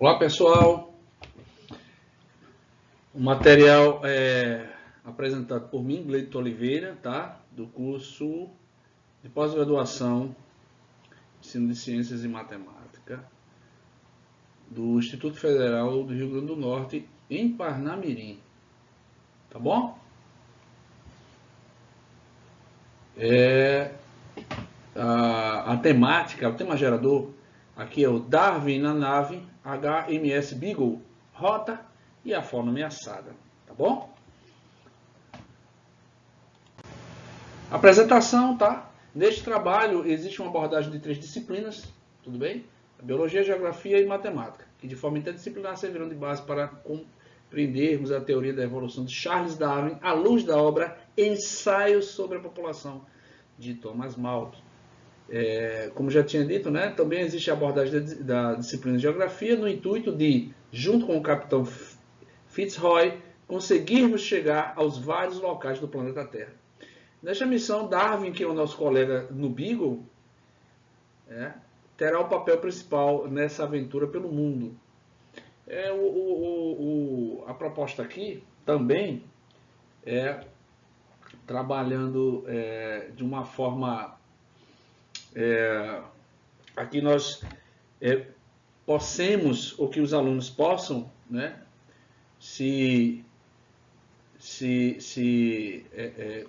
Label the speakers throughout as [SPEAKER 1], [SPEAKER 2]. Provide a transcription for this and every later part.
[SPEAKER 1] Olá pessoal, o material é apresentado por mim, Gleito Oliveira, tá? Do curso de pós-graduação, ensino de ciências e matemática, do Instituto Federal do Rio Grande do Norte, em Parnamirim, tá bom? A temática, o tema gerador, aqui é o Darwin na nave HMS Beagle, rota e a fauna ameaçada, tá bom? Apresentação, tá? Neste trabalho existe uma abordagem de 3 disciplinas, tudo bem? Biologia, Geografia e Matemática, que de forma interdisciplinar servirão de base para compreendermos a teoria da evolução de Charles Darwin à luz da obra Ensaios sobre a População, de Thomas Malthus. Como já tinha dito, né, também existe a abordagem da disciplina de Geografia no intuito de, junto com o capitão Fitzroy, conseguirmos chegar aos vários locais do planeta Terra. Nesta missão, Darwin, que é o nosso colega no Beagle, terá o papel principal nessa aventura pelo mundo. A proposta aqui também é trabalhando de uma forma... aqui nós possamos, ou que os alunos possam, né, se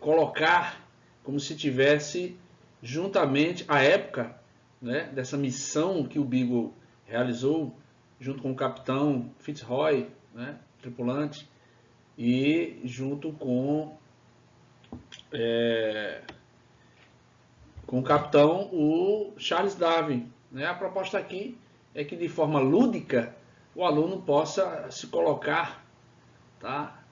[SPEAKER 1] colocar como se tivesse juntamente a época, né, dessa missão que o Beagle realizou junto com o capitão Fitzroy, né, tripulante, e junto com o capitão o Charles Darwin, né? A proposta aqui é que de forma lúdica o aluno possa se colocar, tá?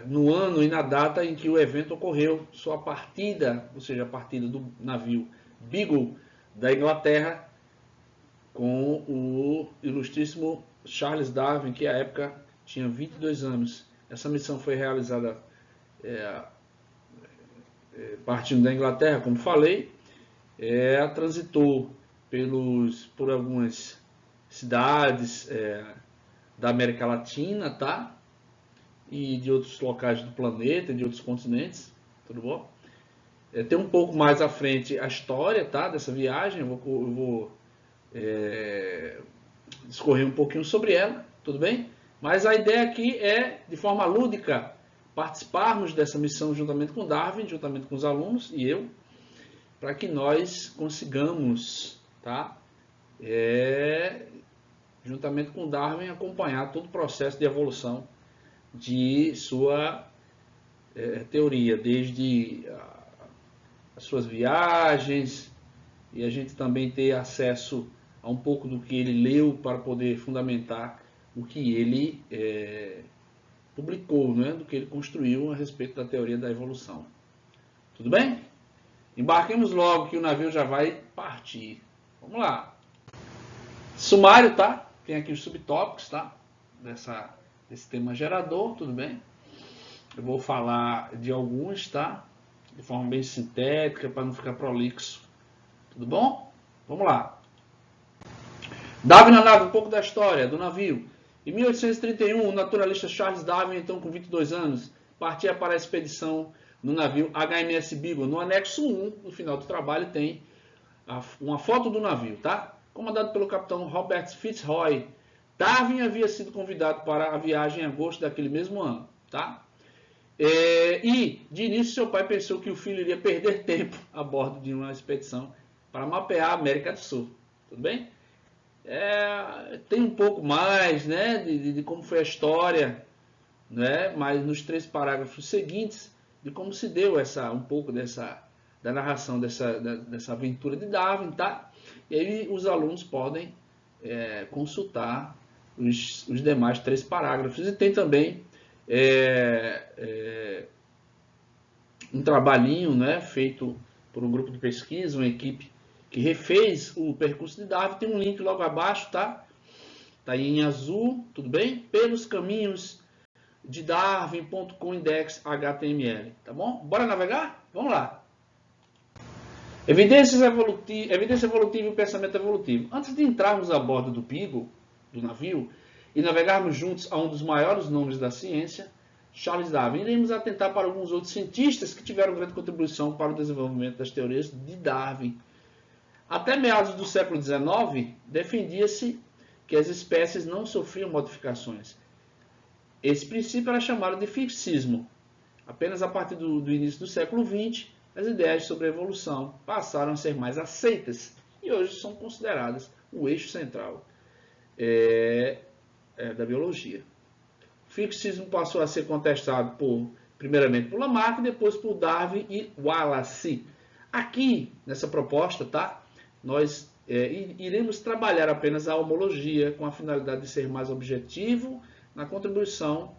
[SPEAKER 1] No ano e na data em que o evento ocorreu, sua partida, ou seja, a partida do navio Beagle da Inglaterra com o ilustríssimo Charles Darwin, que à época tinha 22 anos. Essa missão foi realizada partindo da Inglaterra, como falei, transitou por algumas cidades da América Latina, tá? E de outros locais do planeta, de outros continentes, tudo bom? Tem um pouco mais à frente a história, tá, dessa viagem, eu vou discorrer um pouquinho sobre ela, tudo bem? Mas a ideia aqui é, de forma lúdica, participarmos dessa missão juntamente com Darwin, juntamente com os alunos e eu, para que nós consigamos, tá, juntamente com Darwin, acompanhar todo o processo de evolução de sua teoria, desde as suas viagens, e a gente também ter acesso a um pouco do que ele leu para poder fundamentar o que ele publicou, né, do que ele construiu a respeito da teoria da evolução. Tudo bem? Embarquemos logo que o navio já vai partir. Vamos lá. Sumário, tá? Tem aqui os subtópicos, tá? Desse tema gerador, tudo bem? Eu vou falar de alguns, tá? De forma bem sintética, para não ficar prolixo. Tudo bom? Vamos lá. Darwin na nave, um pouco da história do navio. Em 1831, o naturalista Charles Darwin, então com 22 anos, partia para a expedição no navio HMS Beagle. No anexo 1, no final do trabalho, tem uma foto do navio, tá? Comandado pelo capitão Robert Fitzroy. Darwin havia sido convidado para a viagem em agosto daquele mesmo ano, tá? E, de início, seu pai pensou que o filho iria perder tempo a bordo de uma expedição para mapear a América do Sul. Tudo bem? Tem um pouco mais, né, de como foi a história, né, mas nos 3 parágrafos seguintes, de como se deu um pouco da narração dessa aventura de Darwin, tá? E aí os alunos podem consultar os demais 3 parágrafos. E tem também um trabalhinho, né, feito por um grupo de pesquisa, uma equipe que refez o percurso de Darwin. Tem um link logo abaixo, tá? Tá aí em azul, tudo bem? Pelos caminhos de Darwin.com index HTML, tá bom? Bora navegar? Vamos lá. Evidência evolutiva e pensamento evolutivo. Antes de entrarmos a bordo do Beagle, do navio, e navegarmos juntos a um dos maiores nomes da ciência, Charles Darwin, iremos atentar para alguns outros cientistas que tiveram grande contribuição para o desenvolvimento das teorias de Darwin. Até meados do século XIX, defendia-se que as espécies não sofriam modificações. Esse princípio era chamado de fixismo. Apenas a partir do início do século XX, as ideias sobre a evolução passaram a ser mais aceitas e hoje são consideradas o eixo central da biologia. O fixismo passou a ser contestado primeiramente por Lamarck e depois por Darwin e Wallace. Aqui, nessa proposta, tá? Nós iremos trabalhar apenas a homologia com a finalidade de ser mais objetivo na contribuição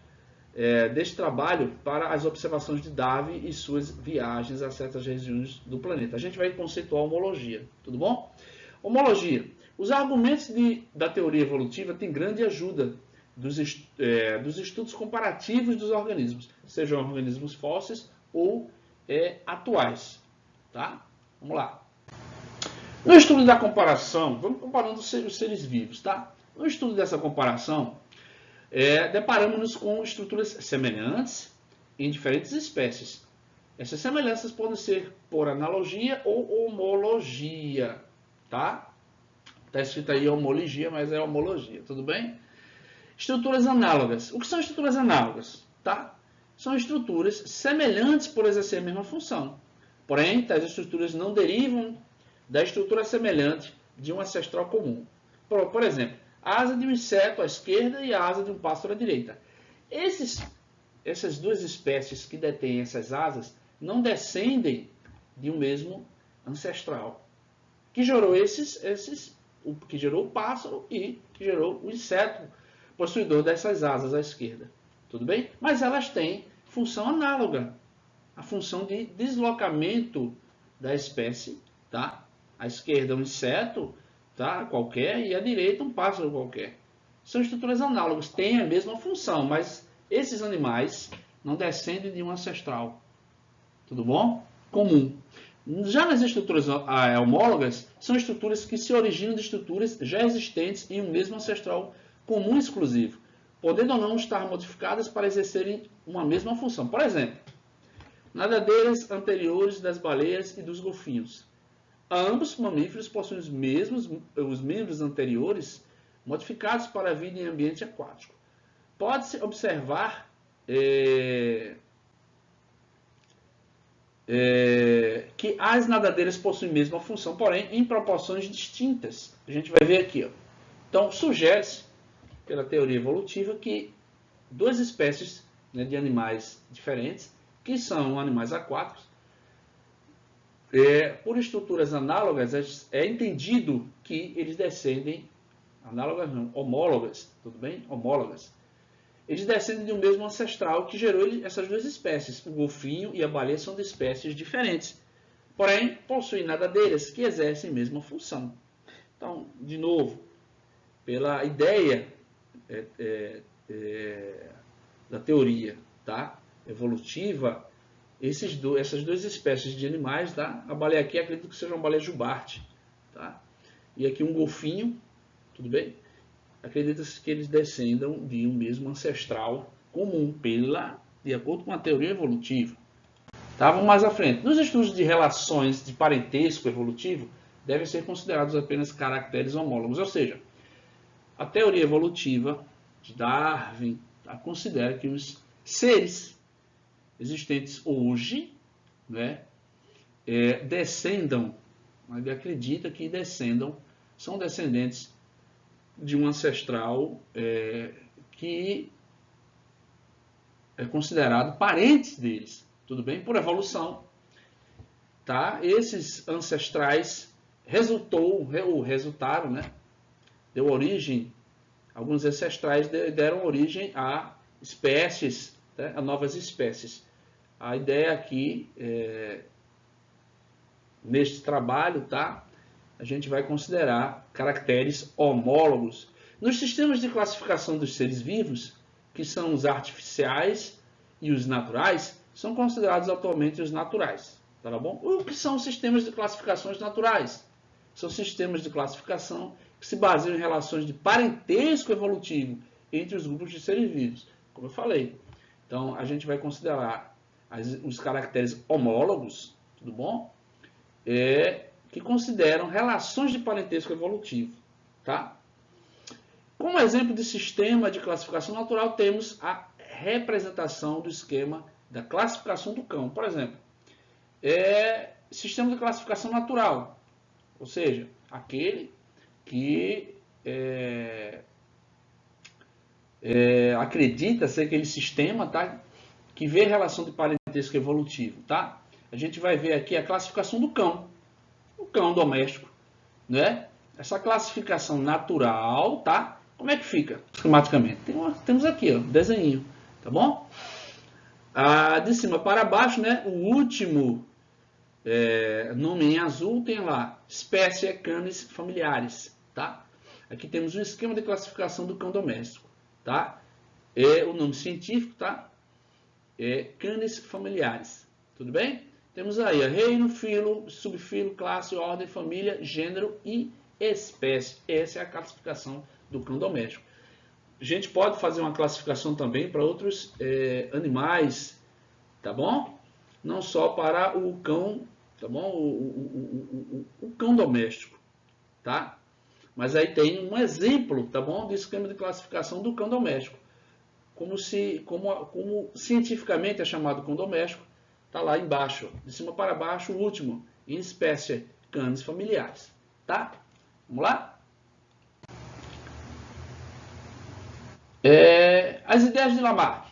[SPEAKER 1] deste trabalho para as observações de Darwin e suas viagens a certas regiões do planeta. A gente vai conceituar a homologia, tudo bom? Homologia. Os argumentos da teoria evolutiva têm grande ajuda dos estudos comparativos dos organismos, sejam organismos fósseis ou atuais. Tá? Vamos lá. No estudo da comparação, vamos comparando os seres vivos. Tá? No estudo dessa comparação, deparamos-nos com estruturas semelhantes em diferentes espécies. Essas semelhanças podem ser por analogia ou homologia. Tá? Está escrito aí homologia, mas é homologia, tudo bem? Estruturas análogas. O que são estruturas análogas? Tá? São estruturas semelhantes por exercer a mesma função. Porém, tais estruturas não derivam da estrutura semelhante de um ancestral comum. Por exemplo, a asa de um inseto à esquerda e a asa de um pássaro à direita. Essas duas espécies que detêm essas asas não descendem de um mesmo ancestral, que gerou que gerou o pássaro e que gerou o inseto possuidor dessas asas à esquerda. Tudo bem? Mas elas têm função análoga. A função de deslocamento da espécie, tá? À esquerda um inseto, tá? Qualquer, e à direita um pássaro qualquer. São estruturas análogas, têm a mesma função, mas esses animais não descendem de um ancestral. Tudo bom? Comum. Já nas estruturas homólogas, são estruturas que se originam de estruturas já existentes em um mesmo ancestral comum exclusivo, podendo ou não estar modificadas para exercerem uma mesma função. Por exemplo, nadadeiras anteriores das baleias e dos golfinhos. Ambos mamíferos possuem os membros anteriores modificados para a vida em ambiente aquático. Pode-se observar que as nadadeiras possuem a mesma função, porém em proporções distintas. A gente vai ver aqui. Ó. Então, sugere-se, pela teoria evolutiva, que duas espécies de animais diferentes, que são animais aquáticos, por estruturas análogas, é entendido que eles descendem, análogas não, homólogas, tudo bem? Homólogas. Eles descendem de um mesmo ancestral que gerou essas duas espécies. O golfinho e a baleia são de espécies diferentes, porém possuem nadadeiras que exercem a mesma função. Então, de novo, pela ideia da teoria, tá? Evolutiva, essas duas espécies de animais, tá? A baleia aqui acredito que seja uma baleia jubarte, tá? E aqui um golfinho, tudo bem? Acredita-se que eles descendam de um mesmo ancestral comum, de acordo com a teoria evolutiva. Tá? Vamos mais à frente. Nos estudos de relações de parentesco evolutivo, devem ser considerados apenas caracteres homólogos, ou seja, a teoria evolutiva de Darwin considera que os seres existentes hoje, né, descendam, ele acredita que são descendentes de um ancestral que é considerado parentes deles, tudo bem? Por evolução, tá? Esses ancestrais resultaram, né? Deu origem, alguns ancestrais deram origem a espécies, né? A novas espécies. A ideia aqui, neste trabalho, tá? A gente vai considerar caracteres homólogos. Nos sistemas de classificação dos seres vivos, que são os artificiais e os naturais, são considerados atualmente os naturais. Tá bom? O que são sistemas de classificações naturais? São sistemas de classificação que se baseiam em relações de parentesco evolutivo entre os grupos de seres vivos, como eu falei. Então, a gente vai considerar os caracteres homólogos, tudo bom? Que consideram relações de parentesco evolutivo, tá? Como exemplo de sistema de classificação natural, temos a representação do esquema da classificação do cão. Por exemplo, sistema de classificação natural, ou seja, aquele que acredita ser aquele sistema, tá, que vê relação de parentesco evolutivo. Tá? A gente vai ver aqui a classificação do cão, o cão doméstico. Né? Essa classificação natural, tá? Como é que fica esquematicamente? Temos aqui, ó, desenho, tá bom? De cima para baixo, né? O último nome em azul tem lá, espécie canis familiares, tá? Aqui temos um esquema de classificação do cão doméstico, tá? O nome científico, tá? Canis familiares, tudo bem? Temos aí reino, filo, subfilo, classe, ordem, família, gênero e espécie. Essa é a classificação do cão doméstico. A gente pode fazer uma classificação também para outros animais, tá bom? Não só para o cão, tá bom? O cão doméstico, tá? Mas aí tem um exemplo, tá bom? De esquema de classificação do cão doméstico. Como cientificamente é chamado cão doméstico, tá lá embaixo, de cima para baixo, o último, em espécie canis familiares, tá? Vamos lá? As ideias de Lamarck.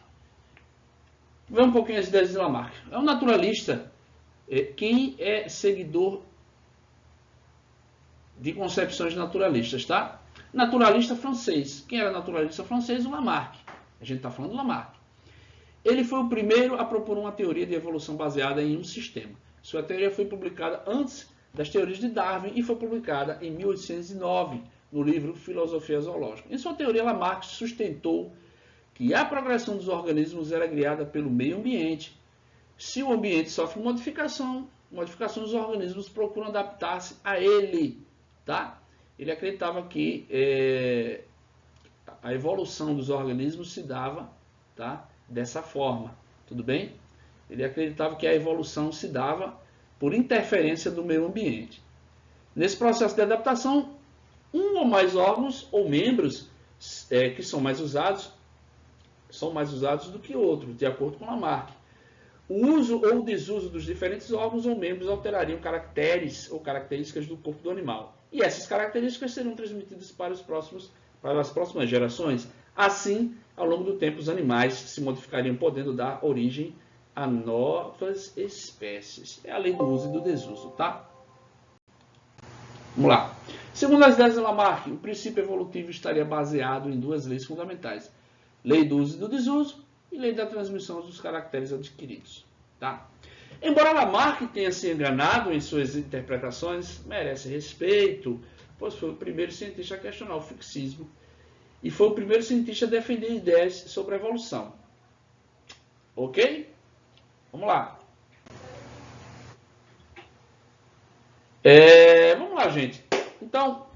[SPEAKER 1] Vamos um pouquinho as ideias de Lamarck. É um naturalista, quem é seguidor de concepções naturalistas, tá? Naturalista francês. Quem era naturalista francês? O Lamarck. A gente está falando do Lamarck. Ele foi o primeiro a propor uma teoria de evolução baseada em um sistema. Sua teoria foi publicada antes das teorias de Darwin e foi publicada em 1809 no livro Filosofia Zoológica. Em sua teoria, Lamarck sustentou que a progressão dos organismos era guiada pelo meio ambiente. Se o ambiente sofre modificações os organismos procuram adaptar-se a ele. Tá? Ele acreditava que a evolução dos organismos se dava, tá, dessa forma. Tudo bem? Ele acreditava que a evolução se dava por interferência do meio ambiente. Nesse processo de adaptação, um ou mais órgãos ou membros que são mais usados do que outros, de acordo com Lamarck. O uso ou o desuso dos diferentes órgãos ou membros alterariam caracteres ou características do corpo do animal. E essas características serão transmitidas para as próximas gerações. Assim, ao longo do tempo, os animais se modificariam, podendo dar origem a novas espécies. É a lei do uso e do desuso, tá? Vamos lá. Segundo as ideias de Lamarck, o princípio evolutivo estaria baseado em duas leis fundamentais. Lei do uso e do desuso e lei da transmissão dos caracteres adquiridos. Tá? Embora Lamarck tenha se enganado em suas interpretações, merece respeito, pois foi o primeiro cientista a questionar o fixismo e foi o primeiro cientista a defender ideias sobre a evolução. Ok? Vamos lá. Vamos lá, gente. Então,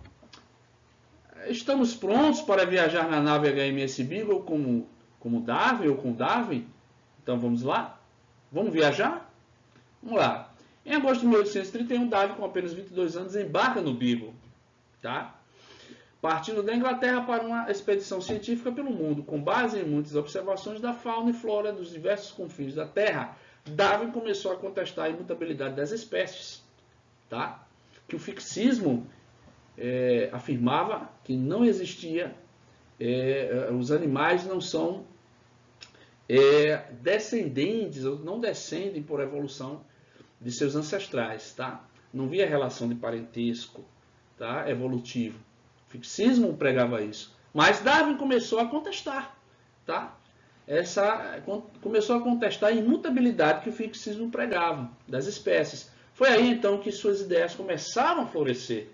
[SPEAKER 1] estamos prontos para viajar na nave HMS Beagle como Darwin ou com Darwin? Então vamos lá? Vamos viajar? Vamos lá. Em agosto de 1831, Darwin, com apenas 22 anos, embarca no Beagle, tá? Partindo da Inglaterra para uma expedição científica pelo mundo, com base em muitas observações da fauna e flora dos diversos confins da Terra, Darwin começou a contestar a imutabilidade das espécies, tá? Que o fixismo afirmava que não existia, os animais não são descendentes, ou não descendem por evolução de seus ancestrais, tá? Não via relação de parentesco, tá? Evolutivo. O fixismo pregava isso. Mas Darwin começou a contestar, tá? Começou a contestar a imutabilidade que o fixismo pregava das espécies. Foi aí então que suas ideias começaram a florescer.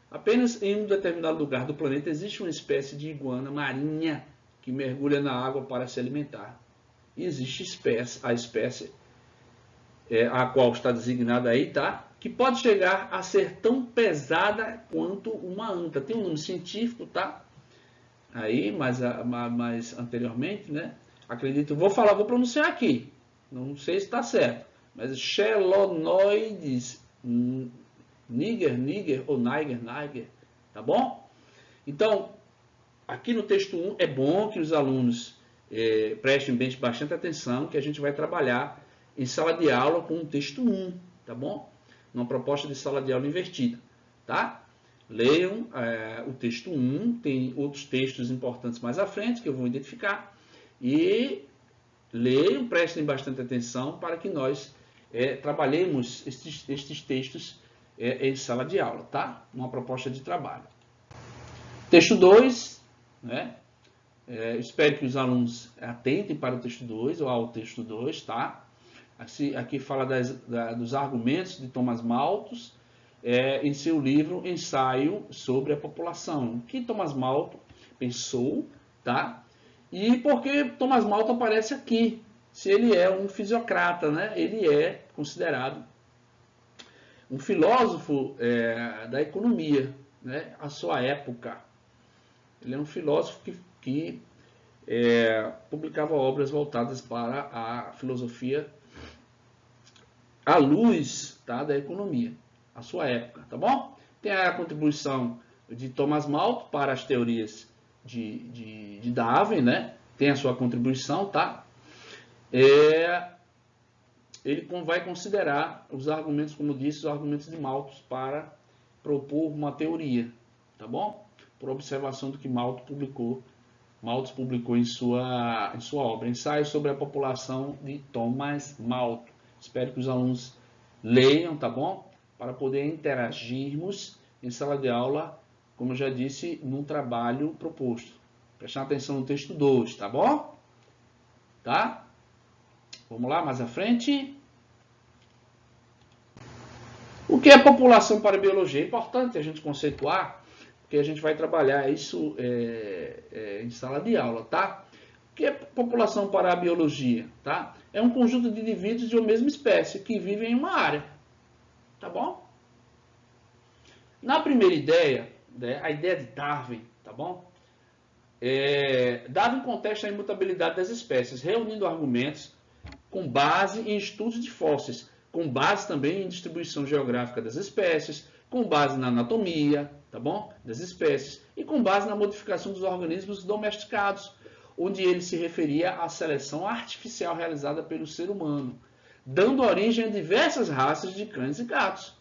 [SPEAKER 1] Apenas em um determinado lugar do planeta existe uma espécie de iguana marinha que mergulha na água para se alimentar. E existe a espécie a qual está designada aí, tá? Que pode chegar a ser tão pesada quanto uma anta. Tem um nome científico, tá? Aí, mais anteriormente, né? Acredito, vou pronunciar aqui. Não sei se está certo, mas chelonoides niger ou niger, tá bom? Então, aqui no texto 1 é bom que os alunos prestem bastante atenção, que a gente vai trabalhar em sala de aula com o texto 1, tá bom? Numa proposta de sala de aula invertida, tá? Leiam o texto 1, tem outros textos importantes mais à frente que eu vou identificar, e leiam, prestem bastante atenção para que nós trabalhemos estes textos em sala de aula, tá? Uma proposta de trabalho. Texto 2, né? Espero que os alunos atentem para o texto 2 ou ao texto 2, tá? Aqui fala dos argumentos de Thomas Malthus em seu livro Ensaio sobre a População. O que Thomas Malthus pensou, tá? E por que Thomas Malthus aparece aqui? Se ele é um fisiocrata, né? Ele é considerado um filósofo da economia, né? À sua época. Ele é um filósofo que publicava obras voltadas para a filosofia à luz, tá, da economia, à sua época, tá bom? Tem a contribuição de Thomas Malthus para as teorias de Darwin, né? Tem a sua contribuição, tá? Ele vai considerar os argumentos, como disse, os argumentos de Malthus para propor uma teoria, tá bom? Por observação do que Malthus publicou em sua obra, Ensaio sobre a População de Thomas Malthus. Espero que os alunos leiam, tá bom? Para poder interagirmos em sala de aula, como eu já disse, num trabalho proposto. Prestar atenção no texto 2, tá bom? Tá? Vamos lá, mais à frente. O que é população para a biologia? É importante a gente conceituar, porque a gente vai trabalhar isso em sala de aula, tá? O que é população para a biologia? Tá? É um conjunto de indivíduos de uma mesma espécie que vivem em uma área. Tá bom? Na primeira ideia, né, a ideia de Darwin, tá bom? Darwin contesta a imutabilidade das espécies, reunindo argumentos com base em estudos de fósseis, com base também em distribuição geográfica das espécies, com base na anatomia, tá bom? Das espécies, e com base na modificação dos organismos domesticados, onde ele se referia à seleção artificial realizada pelo ser humano, dando origem a diversas raças de cães e gatos.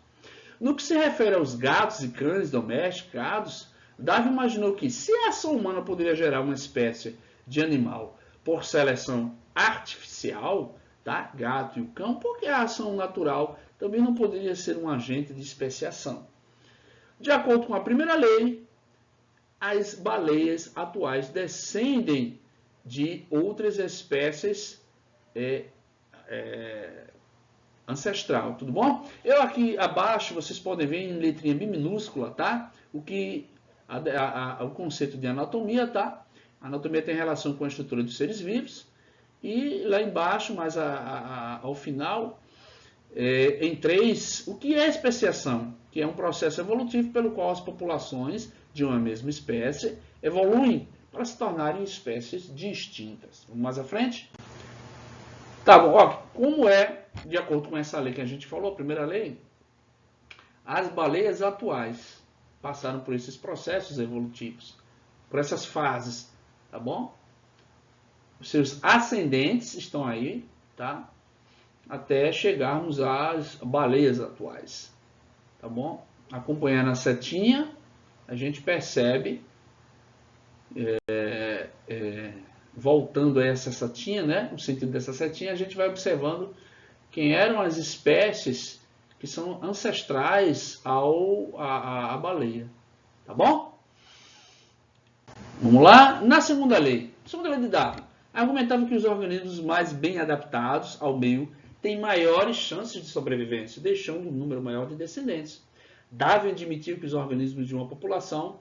[SPEAKER 1] No que se refere aos gatos e cães domesticados, Darwin imaginou que, se a ação humana poderia gerar uma espécie de animal por seleção artificial, tá? Gato e o cão, por que a ação natural também não poderia ser um agente de especiação? De acordo com a primeira lei, as baleias atuais descendem de outras espécies ancestral, tudo bom? Eu aqui abaixo, vocês podem ver em letrinha bem minúscula, tá? O conceito de anatomia, tá? A anatomia tem relação com a estrutura dos seres vivos. E lá embaixo, mais ao final, em 3, o que é especiação? Que é um processo evolutivo pelo qual as populações de uma mesma espécie evoluem para se tornarem espécies distintas. Vamos mais à frente? Tá bom, ó, como de acordo com essa lei que a gente falou, a primeira lei, as baleias atuais passaram por esses processos evolutivos, por essas fases, tá bom? Os seus ascendentes estão aí, tá? Até chegarmos às baleias atuais, tá bom? Acompanhando a setinha, a gente percebe, voltando a essa setinha, né? O sentido dessa setinha, a gente vai observando quem eram as espécies que são ancestrais à baleia, tá bom? Vamos lá, na segunda lei de Darwin, argumentava que os organismos mais bem adaptados ao meio têm maiores chances de sobrevivência, deixando um número maior de descendentes. Darwin admitiu que os organismos de uma população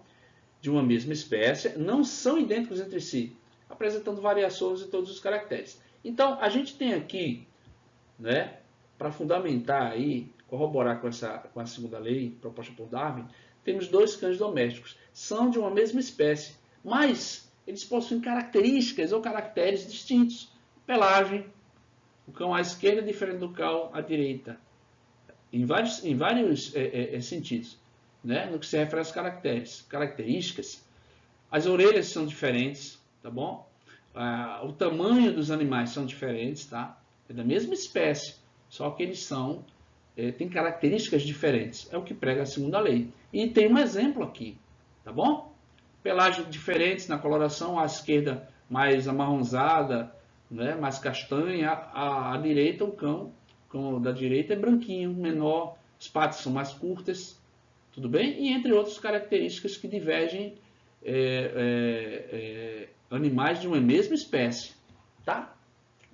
[SPEAKER 1] de uma mesma espécie não são idênticos entre si, apresentando variações em todos os caracteres. Então, a gente tem aqui, né, para fundamentar aí, corroborar com a segunda lei proposta por Darwin, temos dois cães domésticos. São de uma mesma espécie, mas eles possuem características ou caracteres distintos. Pelagem, o cão à esquerda é diferente do cão à direita, em vários sentidos, né? No que se refere às características. As orelhas são diferentes, tá bom? O tamanho dos animais são diferentes, tá? É da mesma espécie, só que eles têm características diferentes. É o que prega a segunda lei. E tem um exemplo aqui, tá bom? Pelagens diferentes na coloração, à esquerda mais amarronzada, né? Mais castanha, à direita o cão da direita é branquinho, menor, as patas são mais curtas, tudo bem? E entre outras características que divergem animais de uma mesma espécie, tá?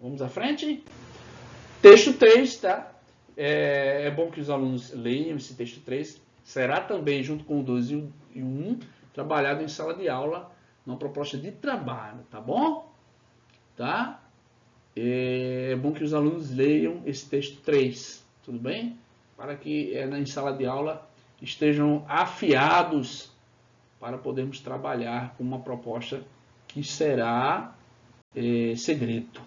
[SPEAKER 1] Vamos à frente. Texto 3, tá? É bom que os alunos leiam esse texto 3. Será também, junto com o 2 e o 1, trabalhado em sala de aula, numa proposta de trabalho, tá bom? Tá? É bom que os alunos leiam esse texto 3, tudo bem? Para que em sala de aula estejam afiados para podermos trabalhar com uma proposta que será segredo.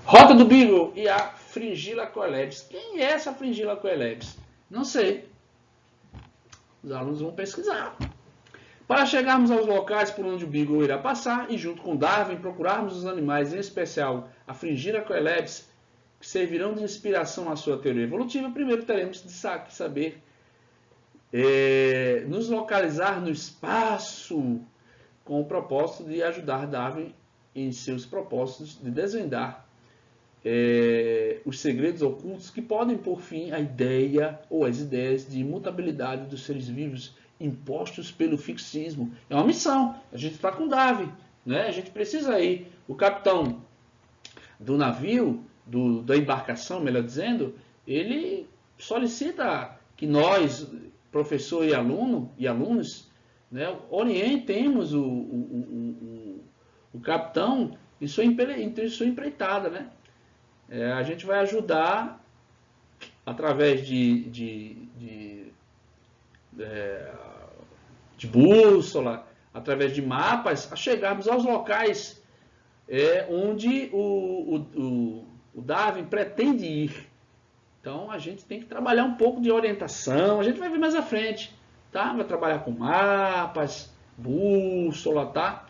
[SPEAKER 1] Rota do Beagle e a Fringilla coelebs. Quem é essa Fringilla coelebs? Não sei. Os alunos vão pesquisar. Para chegarmos aos locais por onde o Beagle irá passar e, junto com Darwin, procurarmos os animais, em especial a Fringilla coelebs, que servirão de inspiração à sua teoria evolutiva, primeiro teremos de saber nos localizar no espaço, com o propósito de ajudar Darwin em seus propósitos de desvendar os segredos ocultos que podem pôr fim à ideia ou às ideias de imutabilidade dos seres vivos impostos pelo fixismo. É uma missão. A gente está com Darwin, né? A gente precisa ir. O capitão do navio, da embarcação, melhor dizendo, ele solicita que nós, professor e alunos, né, orientemos o capitão em sua empreitada, né? A gente vai ajudar através de bússola, através de mapas, a chegarmos aos locais onde o Darwin pretende ir. Então a gente tem que trabalhar um pouco de orientação, a gente vai ver mais à frente, tá? Vai trabalhar com mapas, bússola, tá?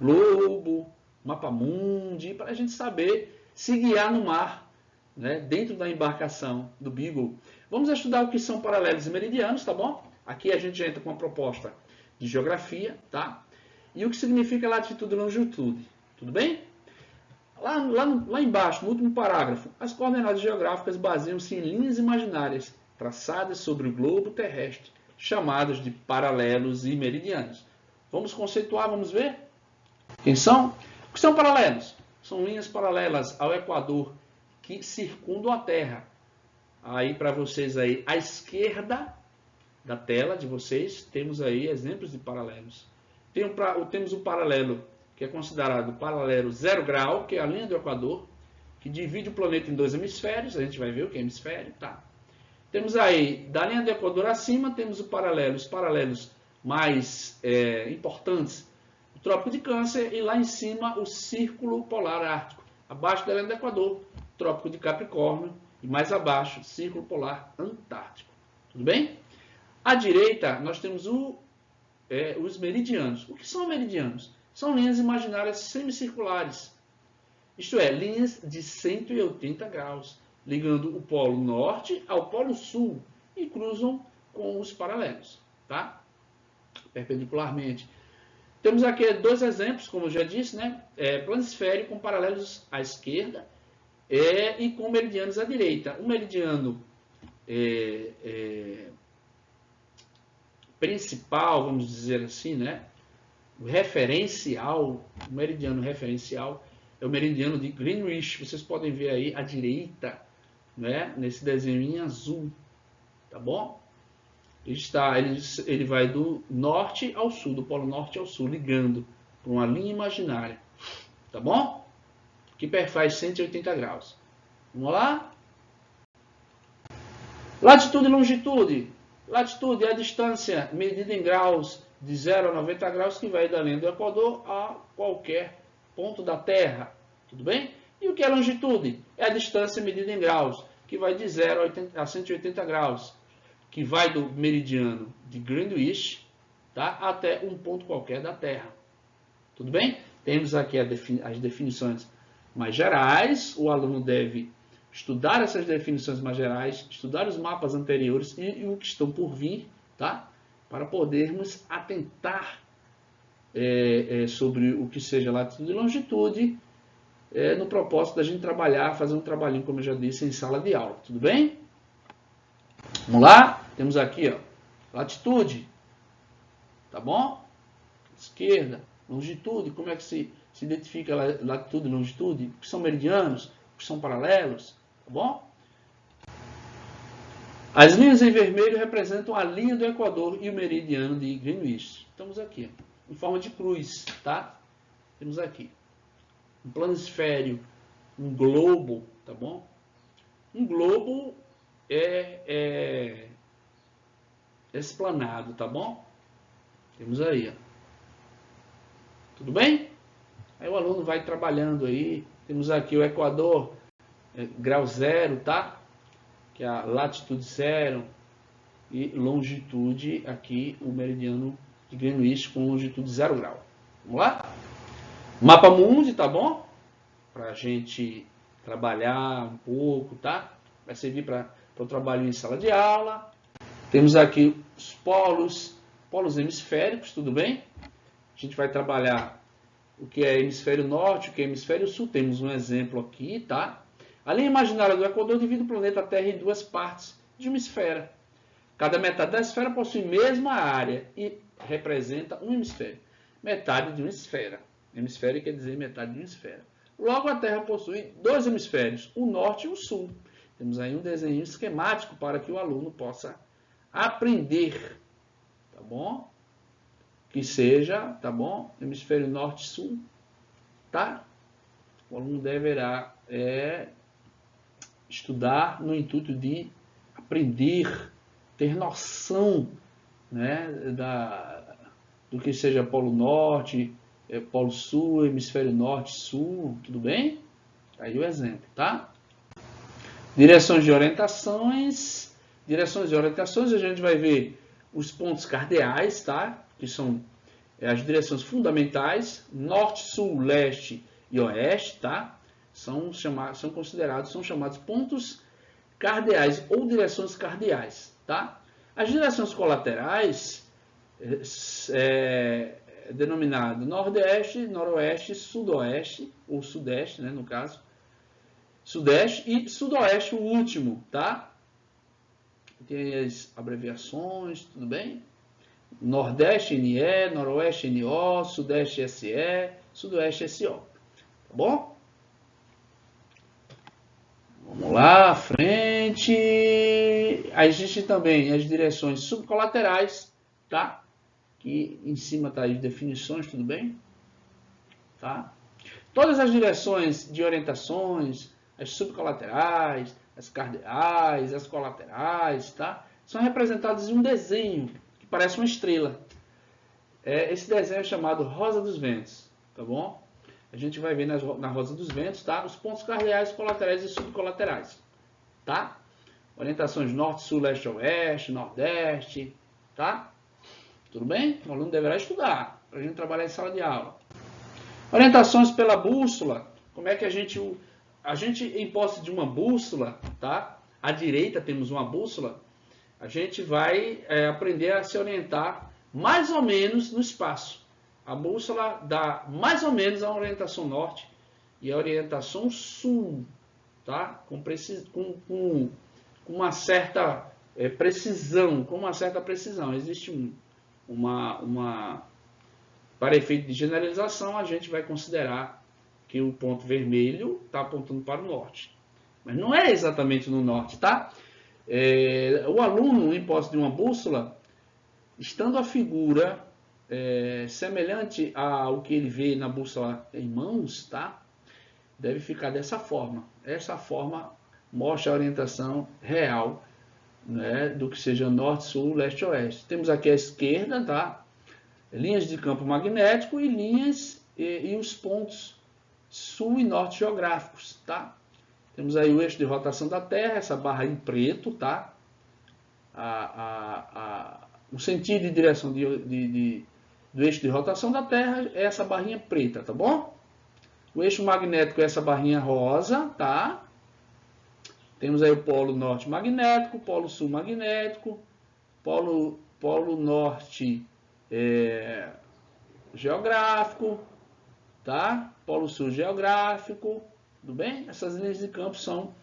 [SPEAKER 1] Globo, mapa mundi, para a gente saber se guiar no mar, né? Dentro da embarcação do Beagle. Vamos estudar o que são paralelos e meridianos, tá bom? Aqui a gente entra com uma proposta de geografia, tá? E o que significa latitude e longitude, tudo bem? Lá embaixo, no último parágrafo, as coordenadas geográficas baseiam-se em linhas imaginárias traçadas sobre o globo terrestre, chamadas de paralelos e meridianos. Vamos conceituar, vamos ver? Quem são? O que são paralelos? São linhas paralelas ao Equador que circundam a Terra. Aí para vocês aí, à esquerda da tela de vocês, temos aí exemplos de paralelos. Temos o paralelo que é considerado paralelo 0 grau, que é a linha do Equador, que divide o planeta em dois hemisférios. A gente vai ver o que é hemisfério, tá? Temos aí, da linha do Equador acima, temos os paralelos mais importantes, o Trópico de Câncer, e lá em cima o Círculo Polar Ártico. Abaixo da linha do Equador, Trópico de Capricórnio, e mais abaixo, Círculo Polar Antártico. Tudo bem? À direita, nós temos os meridianos. O que são meridianos? São linhas imaginárias semicirculares, isto é, linhas de 180 graus, ligando o polo norte ao polo sul e cruzam com os paralelos, tá? Perpendicularmente. Temos aqui dois exemplos, como eu já disse, né? Planisfério com paralelos à esquerda e com meridianos à direita. O meridiano principal, vamos dizer assim, né? O meridiano referencial é o meridiano de Greenwich. Vocês podem ver aí à direita, né, nesse desenho em azul, tá bom? Ele vai do norte ao sul, do polo norte ao sul, ligando por uma linha imaginária, tá bom? Que perfaz 180 graus. Vamos lá? Latitude e longitude. Latitude é a distância medida em graus de 0 a 90 graus que vai da linha do Equador a qualquer ponto da Terra. Tudo bem? E o que é longitude? É a distância medida em graus, que vai de 0 a 180 graus, que vai do meridiano de Greenwich, tá, até um ponto qualquer da Terra. Tudo bem? Temos aqui as definições mais gerais. O aluno deve estudar essas definições mais gerais, estudar os mapas anteriores e o que estão por vir, tá? Para podermos atentar sobre o que seja latitude e longitude, no propósito da gente trabalhar, fazer um trabalhinho, como eu já disse, em sala de aula. Tudo bem? Vamos lá? Temos aqui, ó, latitude, tá bom? Esquerda, longitude, como é que se identifica latitude e longitude? O que são meridianos? O que são paralelos? Tá bom? As linhas em vermelho representam a linha do Equador e o meridiano de Greenwich. Estamos aqui, em forma de cruz, tá? Temos aqui um planisfério, um globo, tá bom? Um globo é esplanado, tá bom? Temos aí, ó. Tudo bem? Aí o aluno vai trabalhando aí. Temos aqui o Equador, grau 0, tá? Que é a latitude 0 e longitude aqui, o meridiano de Greenwich com longitude 0 grau. Vamos lá? Mapa mundi, tá bom? Pra gente trabalhar um pouco, tá? Vai servir para o trabalho em sala de aula. Temos aqui os polos hemisféricos, tudo bem? A gente vai trabalhar o que é hemisfério norte, o que é hemisfério sul. Temos um exemplo aqui, tá? A linha imaginária do Equador divide o planeta Terra em duas partes de uma esfera. Cada metade da esfera possui a mesma área e representa um hemisfério. Metade de uma esfera. Hemisfério quer dizer metade de uma esfera. Logo, a Terra possui dois hemisférios, o norte e o sul. Temos aí um desenho esquemático para que o aluno possa aprender, tá bom? Que seja, tá bom? Hemisfério norte e sul, tá? O aluno deverá estudar no intuito de aprender, ter noção, né, do que seja polo norte, polo sul, hemisfério norte, sul, tudo bem? Aí o exemplo, tá? Direções de orientações. Direções de orientações, a gente vai ver os pontos cardeais, tá? Que são as direções fundamentais, norte, sul, leste e oeste, tá? São chamados pontos cardeais ou direções cardeais, tá? As direções colaterais denominado nordeste, noroeste, sudoeste, ou sudeste, né, no caso, sudeste e sudoeste, o último, tá? Tem as abreviações, tudo bem? Nordeste NE, noroeste NO, sudeste SE, sudoeste SO, tá bom? Vamos lá, frente. Existe também as direções subcolaterais, tá? Que em cima tá as definições, tudo bem? Tá? Todas as direções de orientações, as subcolaterais, as cardeais, as colaterais, tá? São representadas em um desenho que parece uma estrela. Esse desenho é chamado Rosa dos Ventos, tá bom? A gente vai ver na Rosa dos Ventos, tá? Os pontos cardeais, colaterais e subcolaterais, tá? Orientações norte, sul, leste, oeste, nordeste, tá? Tudo bem? O aluno deverá estudar para a gente trabalhar em sala de aula. Orientações pela bússola. Como é que a gente em posse de uma bússola, tá? À direita temos uma bússola. A gente vai aprender a se orientar mais ou menos no espaço. A bússola dá mais ou menos a orientação norte e a orientação sul, tá? Com uma certa precisão, Existe para efeito de generalização, a gente vai considerar que o ponto vermelho está apontando para o norte. Mas não é exatamente no norte, tá? O aluno, em posse de uma bússola, estando a figura semelhante ao que ele vê na bússola em mãos, tá? Deve ficar dessa forma. Essa forma mostra a orientação real, né, do que seja norte, sul, leste, oeste. Temos aqui à esquerda, tá? Linhas de campo magnético e linhas e os pontos sul e norte geográficos, tá? Temos aí o eixo de rotação da Terra, essa barra em preto, tá? O sentido e direção do eixo de rotação da Terra é essa barrinha preta, tá bom? O eixo magnético é essa barrinha rosa, tá? Temos aí o polo norte magnético, polo sul magnético, polo norte geográfico, tá? Polo sul geográfico, tudo bem? Essas linhas de campo são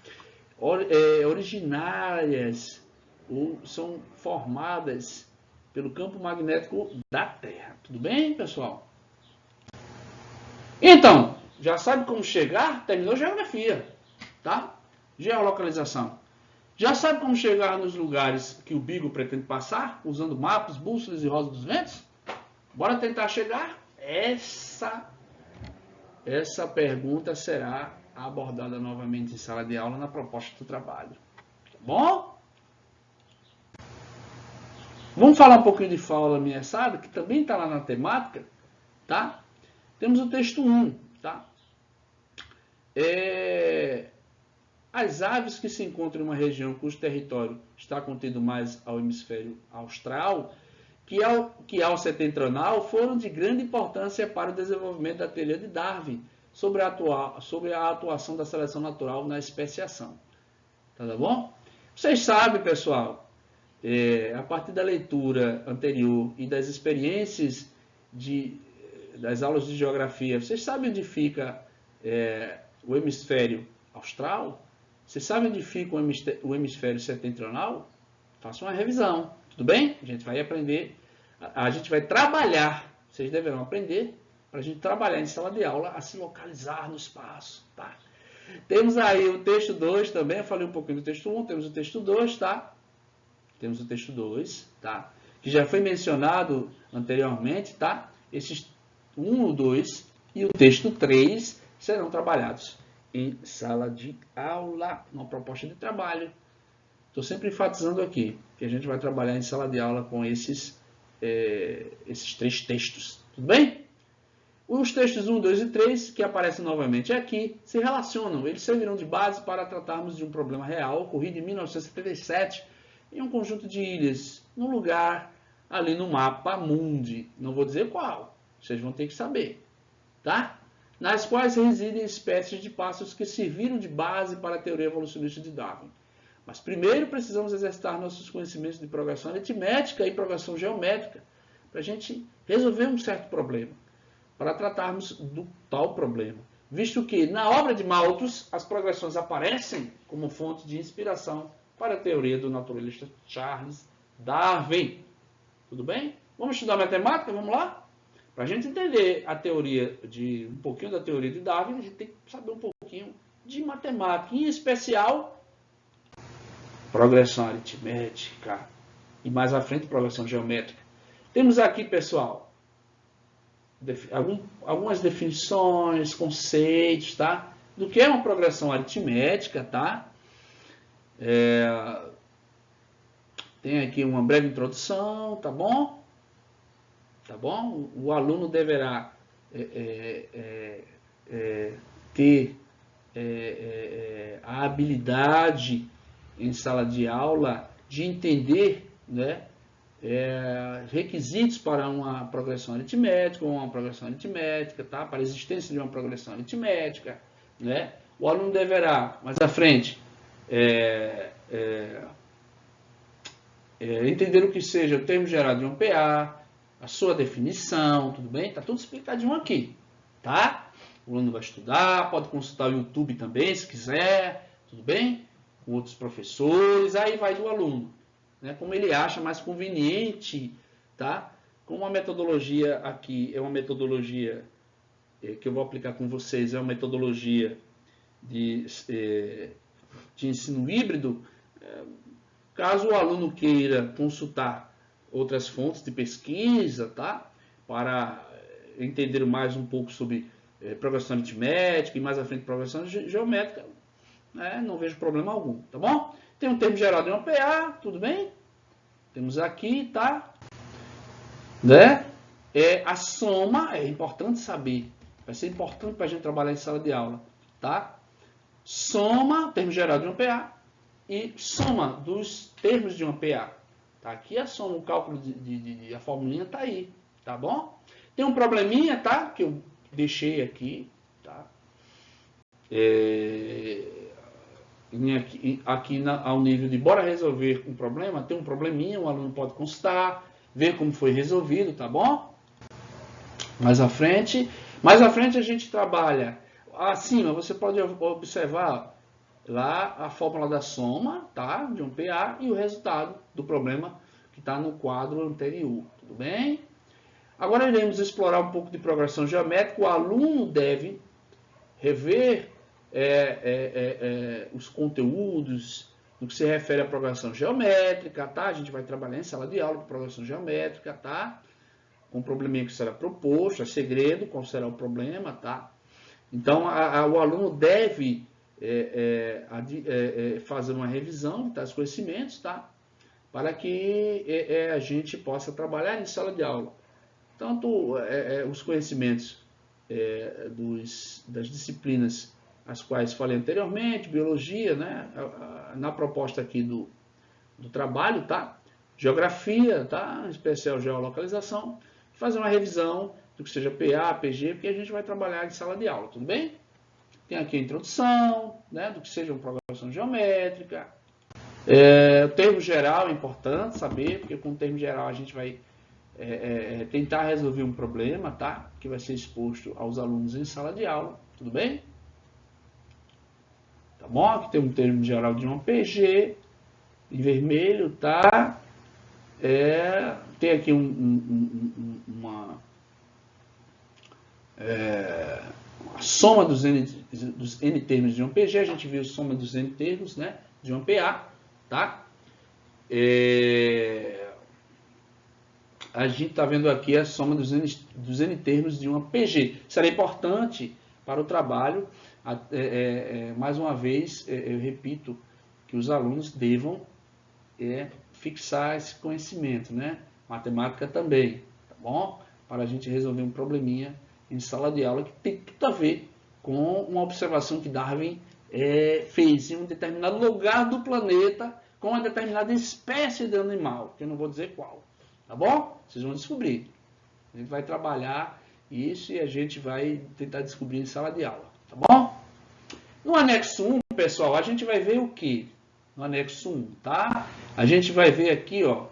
[SPEAKER 1] originárias, ou são formadas pelo campo magnético da Terra, tudo bem, pessoal? Então, já sabe como chegar? Terminou geografia, tá? Geolocalização. Já sabe como chegar nos lugares que o Beagle pretende passar, usando mapas, bússolas e rodas dos ventos? Bora tentar chegar? Essa pergunta será abordada novamente em sala de aula na proposta do trabalho. Tá bom? Vamos falar um pouquinho de fauna ameaçada, que também está lá na temática, tá? Temos o texto 1, tá? As aves que se encontram em uma região cujo território está contido mais ao hemisfério austral que ao setentrional foram de grande importância para o desenvolvimento da teoria de Darwin sobre a atuação da seleção natural na especiação. Tá bom? Vocês sabem, pessoal, a partir da leitura anterior e das experiências das aulas de geografia, vocês sabem onde fica o hemisfério austral? Vocês sabem onde fica o hemisfério setentrional? Faça uma revisão, tudo bem? A gente vai aprender, a gente vai trabalhar, vocês deverão aprender, para a gente trabalhar em sala de aula, a se localizar no espaço, tá? Temos aí o texto 2 também, eu falei um pouquinho do texto 1, temos o texto 2, tá? Temos o texto 2, tá? Que já foi mencionado anteriormente, tá? Esses 1, o 2 e o texto 3 serão trabalhados em sala de aula, uma proposta de trabalho. Estou sempre enfatizando aqui que a gente vai trabalhar em sala de aula com esses 3 textos, tudo bem? Os textos 1, 2 e 3, que aparecem novamente aqui, se relacionam. Eles servirão de base para tratarmos de um problema real ocorrido em 1977 em um conjunto de ilhas, num lugar ali no mapa mundi. Não vou dizer qual, vocês vão ter que saber, tá? Nas quais residem espécies de pássaros que serviram de base para a teoria evolucionista de Darwin. Mas primeiro precisamos exercitar nossos conhecimentos de progressão aritmética e progressão geométrica para a gente resolver um certo problema, para tratarmos do tal problema, visto que na obra de Malthus as progressões aparecem como fonte de inspiração para a teoria do naturalista Charles Darwin. Tudo bem? Vamos estudar matemática? Vamos lá? Para a gente entender a teoria um pouquinho da teoria de Darwin, a gente tem que saber um pouquinho de matemática, em especial progressão aritmética e mais à frente progressão geométrica. Temos aqui, pessoal, algumas definições, conceitos, tá? Do que é uma progressão aritmética, tá? Tem aqui uma breve introdução, tá bom? Tá bom? O aluno deverá ter a habilidade em sala de aula de entender, né, requisitos para uma progressão aritmética ou uma progressão aritmética, tá? Para a existência de uma progressão aritmética, né? O aluno deverá, mais à frente, entender o que seja o termo geral de um PA, a sua definição, tudo bem? Está tudo explicadinho aqui, tá? O aluno vai estudar, pode consultar o YouTube também, se quiser, tudo bem? Com outros professores, aí vai do aluno, né? Como ele acha mais conveniente, tá? Como a metodologia aqui é uma metodologia que eu vou aplicar com vocês, é uma metodologia de ensino híbrido, caso o aluno queira consultar outras fontes de pesquisa, tá? Para entender mais um pouco sobre progressão aritmética e mais à frente progressão geométrica, né? Não vejo problema algum, tá bom? Tem um termo geral de uma PA, tudo bem? Temos aqui, tá? Né? A soma é importante saber. Vai ser importante para a gente trabalhar em sala de aula, tá? Soma, termo geral de uma PA, e soma dos termos de uma PA. Tá aqui a soma, o cálculo a formulinha tá aí, tá bom? Tem um probleminha, tá? Que eu deixei aqui, tá? Ao nível de bora resolver um problema, tem um probleminha, o aluno pode consultar, ver como foi resolvido, tá bom? Mais à frente a gente trabalha acima, você pode observar lá a fórmula da soma, tá? De um PA e o resultado do problema que está no quadro anterior, tudo bem? Agora iremos explorar um pouco de progressão geométrica. O aluno deve rever os conteúdos no que se refere à progressão geométrica, tá? A gente vai trabalhar em sala de aula com progressão geométrica, tá? Com o probleminha que será proposto, é segredo, qual será o problema, tá? Então, o aluno deve fazer uma revisão de tais conhecimentos, tá? Para que a gente possa trabalhar em sala de aula. Tanto os conhecimentos das disciplinas as quais falei anteriormente, biologia, né? Na proposta aqui do trabalho, tá? Geografia, tá? Em especial geolocalização, fazer uma revisão do que seja PA, PG, porque a gente vai trabalhar em sala de aula, tudo bem? Tem aqui a introdução, né? Do que seja uma progressão geométrica. O termo geral é importante saber, porque com o termo geral a gente vai tentar resolver um problema, tá? Que vai ser exposto aos alunos em sala de aula, tudo bem? Tá bom? Aqui tem um termo geral de uma PG, em vermelho, tá? Tem aqui uma soma dos N termos de uma PG, a gente viu a soma dos N termos, né? De uma PA, tá? A gente está vendo aqui a soma dos N termos de uma PG. Será importante para o trabalho. Mais uma vez, eu repito que os alunos devam fixar esse conhecimento, né? Matemática também, tá bom? Para a gente resolver um probleminha em sala de aula que tem tudo a ver com uma observação que Darwin fez em um determinado lugar do planeta com uma determinada espécie de animal, que eu não vou dizer qual, tá bom? Vocês vão descobrir. A gente vai trabalhar isso e a gente vai tentar descobrir em sala de aula, tá bom? No anexo 1, pessoal, a gente vai ver o que? No anexo 1, tá? A gente vai ver aqui, ó,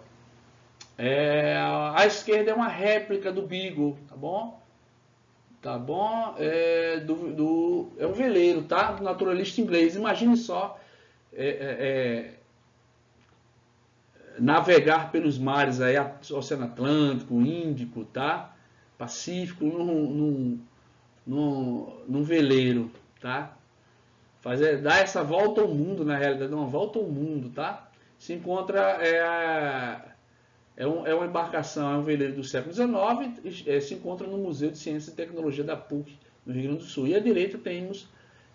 [SPEAKER 1] à esquerda é uma réplica do Beagle, tá bom? Tá bom? É um veleiro, tá? Do naturalista inglês. Imagine só navegar pelos mares aí, Oceano Atlântico, Índico, tá? Pacífico, num veleiro, tá? Dar essa volta ao mundo, na realidade, uma volta ao mundo, tá? Se encontra, uma embarcação, é um veleiro do século XIX, se encontra no Museu de Ciência e Tecnologia da PUC, no Rio Grande do Sul. E à direita temos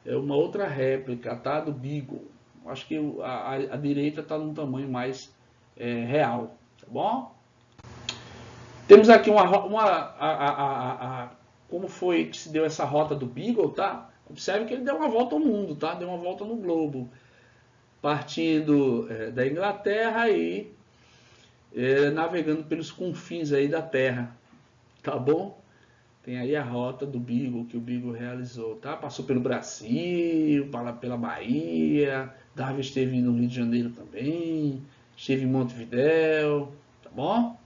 [SPEAKER 1] uma outra réplica, tá? Do Beagle. Acho que a direita está num tamanho mais real, tá bom? Temos aqui como foi que se deu essa rota do Beagle, tá? Observe que ele deu uma volta ao mundo, tá? Deu uma volta no globo, partindo da Inglaterra e navegando pelos confins aí da Terra, tá bom? Tem aí a rota do Beagle, que o Beagle realizou, tá? Passou pelo Brasil, pela Bahia, Darwin esteve no Rio de Janeiro também, esteve em Montevidéu, tá bom?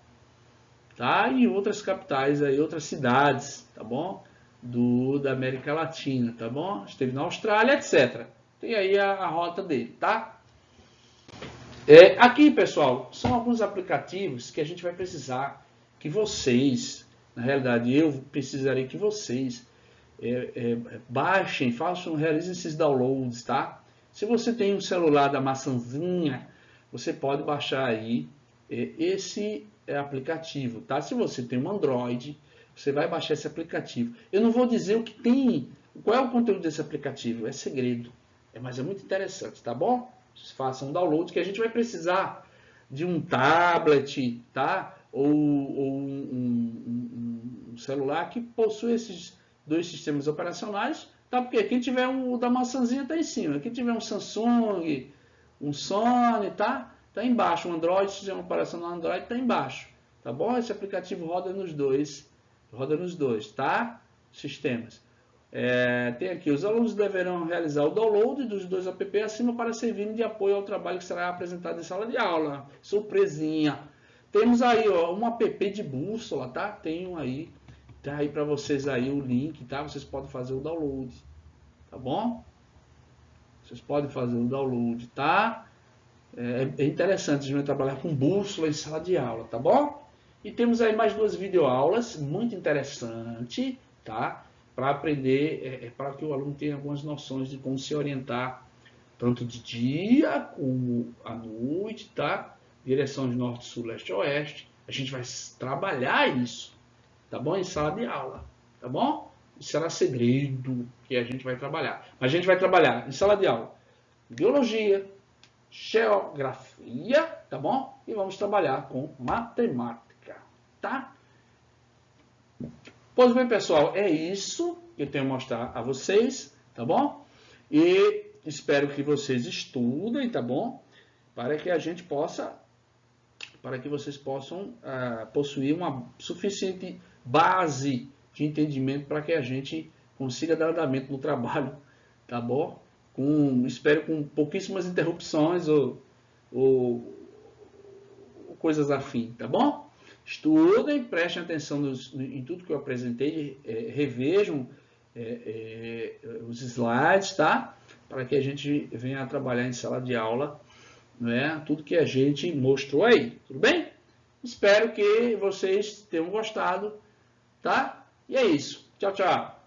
[SPEAKER 1] Tá? E outras capitais aí, outras cidades, tá bom? Da América Latina, tá bom? Esteve na Austrália, etc. Tem aí a rota dele, tá? Aqui, pessoal, são alguns aplicativos que a gente vai precisar que vocês, na realidade eu precisarei que vocês baixem, realizem esses downloads, tá? Se você tem um celular da maçãzinha, você pode baixar aí esse aplicativo, tá? Se você tem um Android, você vai baixar esse aplicativo. Eu não vou dizer o que tem, qual é o conteúdo desse aplicativo, é segredo, Mas é muito interessante, tá bom? Vocês façam um download que a gente vai precisar de um tablet, tá? Ou um celular que possui esses dois sistemas operacionais, tá? Porque quem tiver o da maçãzinha tá em cima, quem tiver um Samsung, um Sony, tá? Tá embaixo, um Android, sistema operacional Android tá embaixo, tá bom? Esse aplicativo roda nos dois, tá? Sistemas. Tem aqui, os alunos deverão realizar o download dos dois app acima para servirem de apoio ao trabalho que será apresentado em sala de aula. Surpresinha! Temos aí, ó, um app de bússola, tá? Tem aí, tá aí para vocês aí o link, tá? Vocês podem fazer o download, tá bom? Vocês podem fazer o download, tá? É interessante a gente trabalhar com bússola em sala de aula, tá bom? E temos aí mais duas videoaulas, muito interessante, tá? Para aprender, para que o aluno tenha algumas noções de como se orientar, tanto de dia como à noite, tá? Direção de norte, sul, leste, oeste. A gente vai trabalhar isso, tá bom? Em sala de aula, tá bom? Isso será segredo que a gente vai trabalhar. Mas a gente vai trabalhar em sala de aula biologia, geografia, tá bom? E vamos trabalhar com matemática, tá? Pois bem, pessoal, é isso que eu tenho a mostrar a vocês, tá bom? E espero que vocês estudem, tá bom? Para que a gente possa, para que vocês possam possuir uma suficiente base de entendimento para que a gente consiga dar andamento no trabalho, tá bom? Espero com pouquíssimas interrupções ou coisas afim, tá bom? Estudem, prestem atenção em tudo que eu apresentei, revejam os slides, tá? Para que a gente venha a trabalhar em sala de aula, né? Tudo que a gente mostrou aí, tudo bem? Espero que vocês tenham gostado, tá? E é isso. Tchau, tchau.